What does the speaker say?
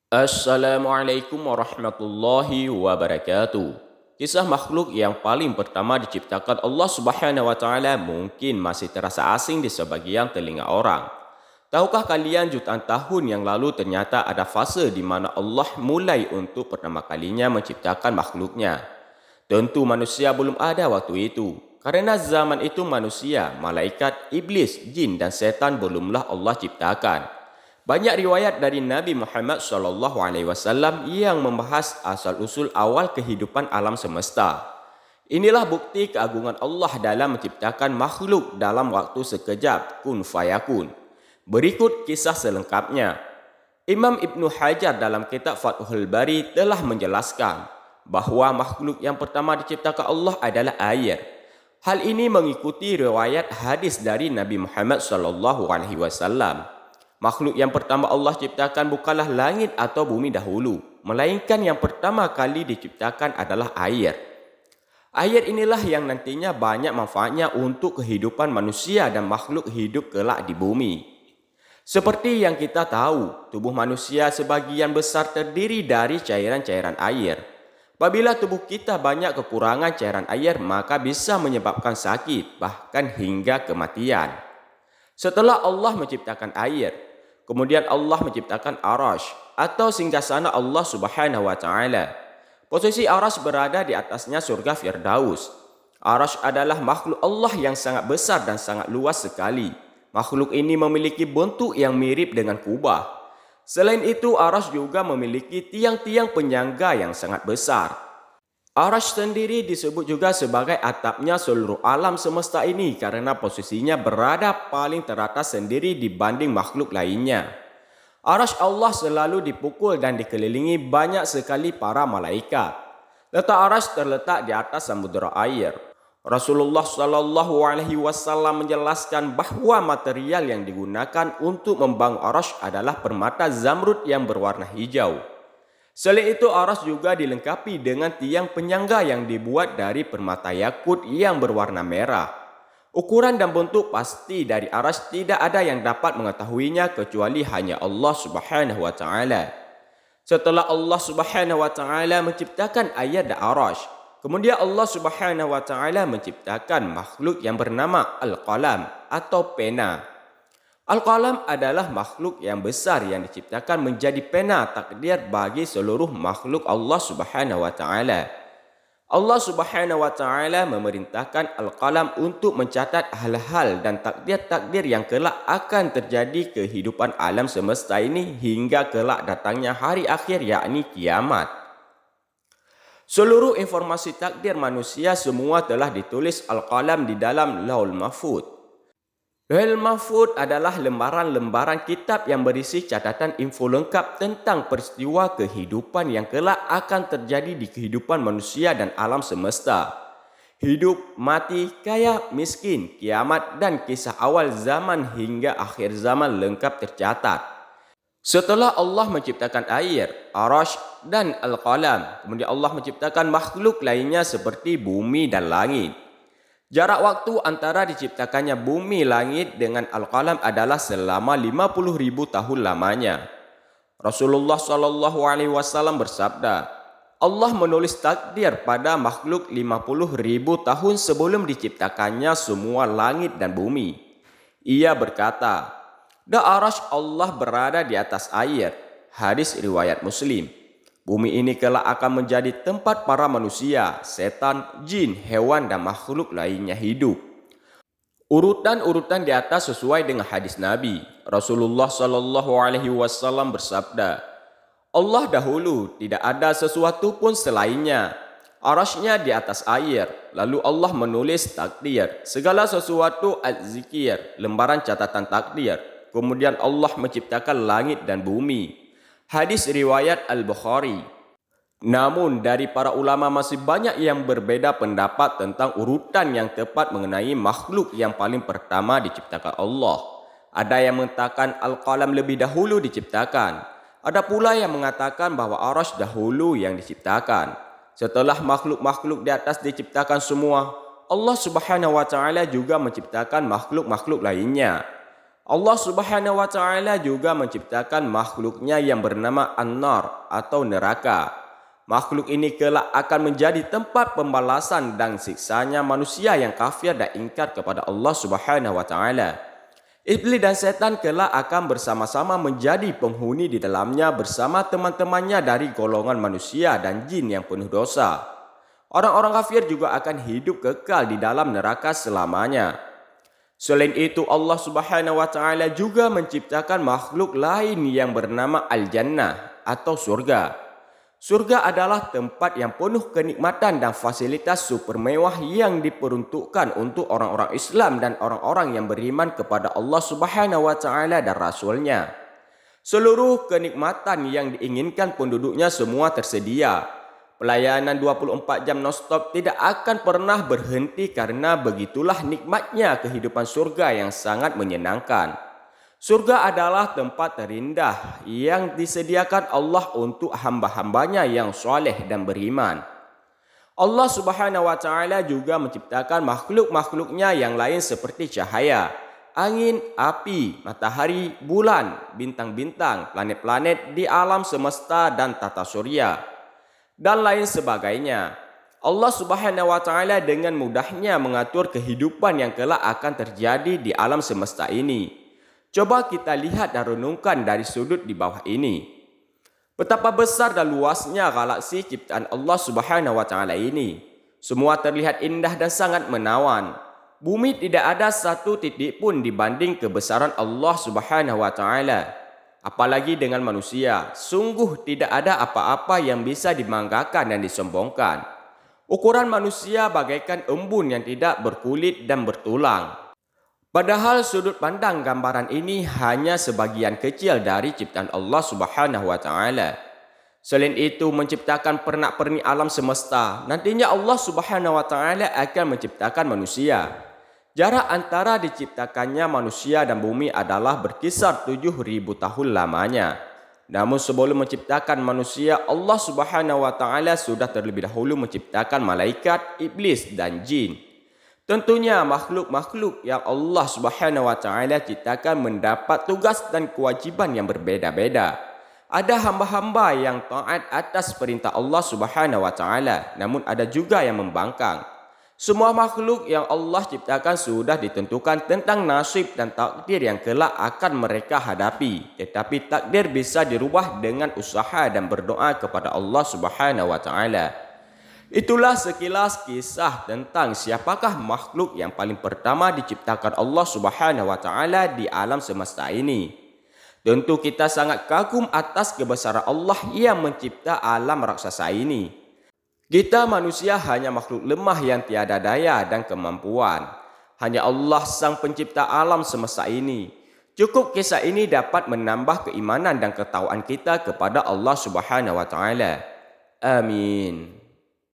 Assalamualaikum warahmatullahi wabarakatuh. Kisah makhluk yang paling pertama diciptakan Allah Subhanahu wa taala mungkin masih terasa asing di sebagian telinga orang. Tahukah kalian jutaan tahun yang lalu ternyata ada fase di mana Allah mulai untuk pertama kalinya menciptakan makhluknya. Tentu manusia belum ada waktu itu. Karena zaman itu manusia, malaikat, iblis, jin dan setan belumlah Allah ciptakan. Banyak riwayat dari Nabi Muhammad SAW yang membahas asal-usul awal kehidupan alam semesta. Inilah bukti keagungan Allah dalam menciptakan makhluk dalam waktu sekejap, kun fayakun. Berikut kisah selengkapnya. Imam Ibnu Hajar dalam kitab Fathul Bari telah menjelaskan bahawa makhluk yang pertama diciptakan Allah adalah air. Hal ini mengikuti riwayat hadis dari Nabi Muhammad SAW. Makhluk yang pertama Allah ciptakan bukanlah langit atau bumi dahulu, melainkan yang pertama kali diciptakan adalah air. Air inilah yang nantinya banyak manfaatnya untuk kehidupan manusia dan makhluk hidup kelak di bumi. Seperti yang kita tahu, tubuh manusia sebagian besar terdiri dari cairan-cairan air. Apabila tubuh kita banyak kekurangan cairan air, maka bisa menyebabkan sakit, bahkan hingga kematian. Setelah Allah menciptakan air, kemudian Allah menciptakan Arash atau singgasana Allah Subhanahu wa taala. Posisi Arash berada di atasnya surga Firdaus. Arash adalah makhluk Allah yang sangat besar dan sangat luas sekali. Makhluk ini memiliki bentuk yang mirip dengan kubah. Selain itu, Arash juga memiliki tiang-tiang penyangga yang sangat besar. Arash sendiri disebut juga sebagai atapnya seluruh alam semesta ini karena posisinya berada paling teratas sendiri dibanding makhluk lainnya. Arash Allah selalu dipukul dan dikelilingi banyak sekali para malaikat. Letak Arash terletak di atas samudera air. Rasulullah SAW menjelaskan bahawa material yang digunakan untuk membangun Arash adalah permata zamrud yang berwarna hijau. Selain itu, Arash juga dilengkapi dengan tiang penyangga yang dibuat dari permata yakut yang berwarna merah. Ukuran dan bentuk pasti dari Arash tidak ada yang dapat mengetahuinya kecuali hanya Allah Subhanahu wa taala. Setelah Allah Subhanahu wa taala menciptakan ayat dan Arash, kemudian Allah Subhanahu wa taala menciptakan makhluk yang bernama Al-Qalam atau pena. Al-Qalam adalah makhluk yang besar yang diciptakan menjadi pena takdir bagi seluruh makhluk Allah Subhanahu wa taala. Allah Subhanahu wa taala memerintahkan Al-Qalam untuk mencatat hal-hal dan takdir-takdir yang kelak akan terjadi kehidupan alam semesta ini hingga kelak datangnya hari akhir yakni kiamat. Seluruh informasi takdir manusia semua telah ditulis Al-Qalam di dalam Lauhul Mahfuz. Lauhul Mahfuz adalah lembaran-lembaran kitab yang berisi catatan info lengkap tentang peristiwa kehidupan yang kelak akan terjadi di kehidupan manusia dan alam semesta. Hidup, mati, kaya, miskin, kiamat dan kisah awal zaman hingga akhir zaman lengkap tercatat. Setelah Allah menciptakan air, Arash dan Al-Qalam, kemudian Allah menciptakan makhluk lainnya seperti bumi dan langit. Jarak waktu antara diciptakannya bumi langit dengan Al-Qalam adalah selama 50.000 tahun lamanya. Rasulullah SAW bersabda, Allah menulis takdir pada makhluk 50.000 tahun sebelum diciptakannya semua langit dan bumi. Ia berkata, Arash Allah berada di atas air. Hadis riwayat Muslim. Bumi ini kelak akan menjadi tempat para manusia, setan, jin, hewan dan makhluk lainnya hidup. Urutan-urutan di atas sesuai dengan hadis Nabi. Rasulullah SAW bersabda, Allah dahulu, tidak ada sesuatu pun selainnya. Arasy-Nya di atas air. Lalu Allah menulis takdir. Segala sesuatu az-zikir, lembaran catatan takdir. Kemudian Allah menciptakan langit dan bumi. Hadis riwayat Al-Bukhari. Namun dari para ulama masih banyak yang berbeda pendapat tentang urutan yang tepat mengenai makhluk yang paling pertama diciptakan Allah. Ada yang mengatakan Al-Qalam lebih dahulu diciptakan. Ada pula yang mengatakan bahawa Arash dahulu yang diciptakan. Setelah makhluk-makhluk di atas diciptakan semua, Allah Subhanahu wa taala juga menciptakan makhluk-makhluk lainnya. Allah Subhanahu wa taala juga menciptakan makhluknya yang bernama An-Nar atau neraka. Makhluk ini kelak akan menjadi tempat pembalasan dan siksanya manusia yang kafir dan ingkar kepada Allah Subhanahu wa taala. Iblis dan setan kelak akan bersama-sama menjadi penghuni di dalamnya bersama teman-temannya dari golongan manusia dan jin yang penuh dosa. Orang-orang kafir juga akan hidup kekal di dalam neraka selamanya. Selain itu, Allah Subhanahu wa taala juga menciptakan makhluk lain yang bernama Al-Jannah atau surga. Surga adalah tempat yang penuh kenikmatan dan fasilitas super mewah yang diperuntukkan untuk orang-orang Islam dan orang-orang yang beriman kepada Allah Subhanahu wa taala dan Rasul-Nya. Seluruh kenikmatan yang diinginkan penduduknya semua tersedia. Pelayanan 24 jam non-stop tidak akan pernah berhenti karena begitulah nikmatnya kehidupan surga yang sangat menyenangkan. Surga adalah tempat terindah yang disediakan Allah untuk hamba-hambanya yang soleh dan beriman. Allah Subhanahu wa taala juga menciptakan makhluk-makhluknya yang lain seperti cahaya, angin, api, matahari, bulan, bintang-bintang, planet-planet di alam semesta dan tata surya dan lain sebagainya. Allah Subhanahu wa taala dengan mudahnya mengatur kehidupan yang kelak akan terjadi di alam semesta ini. Coba kita lihat dan renungkan dari sudut di bawah ini. Betapa besar dan luasnya galaksi ciptaan Allah Subhanahu wa taala ini. Semua terlihat indah dan sangat menawan. Bumi tidak ada satu titik pun dibanding kebesaran Allah Subhanahu wa taala. Apalagi dengan manusia, sungguh tidak ada apa-apa yang bisa dibanggakan dan disombongkan. Ukuran manusia bagaikan embun yang tidak berkulit dan bertulang. Padahal sudut pandang gambaran ini hanya sebagian kecil dari ciptaan Allah Subhanahu wa taala. Selain itu menciptakan pernak-pernik alam semesta, nantinya Allah Subhanahu wa taala akan menciptakan manusia. Jarak antara diciptakannya manusia dan bumi adalah berkisar 7.000 tahun lamanya. Namun sebelum menciptakan manusia, Allah Subhanahu wa taala sudah terlebih dahulu menciptakan malaikat, iblis dan jin. Tentunya makhluk-makhluk yang Allah Subhanahu wa taala ciptakan mendapat tugas dan kewajiban yang berbeda-beda. Ada hamba-hamba yang taat atas perintah Allah Subhanahu wa taala, namun ada juga yang membangkang. Semua makhluk yang Allah ciptakan sudah ditentukan tentang nasib dan takdir yang kelak akan mereka hadapi. Tetapi takdir bisa dirubah dengan usaha dan berdoa kepada Allah Subhanahu wa taala. Itulah sekilas kisah tentang siapakah makhluk yang paling pertama diciptakan Allah Subhanahu wa taala di alam semesta ini. Tentu kita sangat kagum atas kebesaran Allah yang mencipta alam raksasa ini. Kita manusia hanya makhluk lemah yang tiada daya dan kemampuan. Hanya Allah sang pencipta alam semesta ini. Cukup kisah ini dapat menambah keimanan dan ketakwaan kita kepada Allah Subhanahu wa taala. Amin.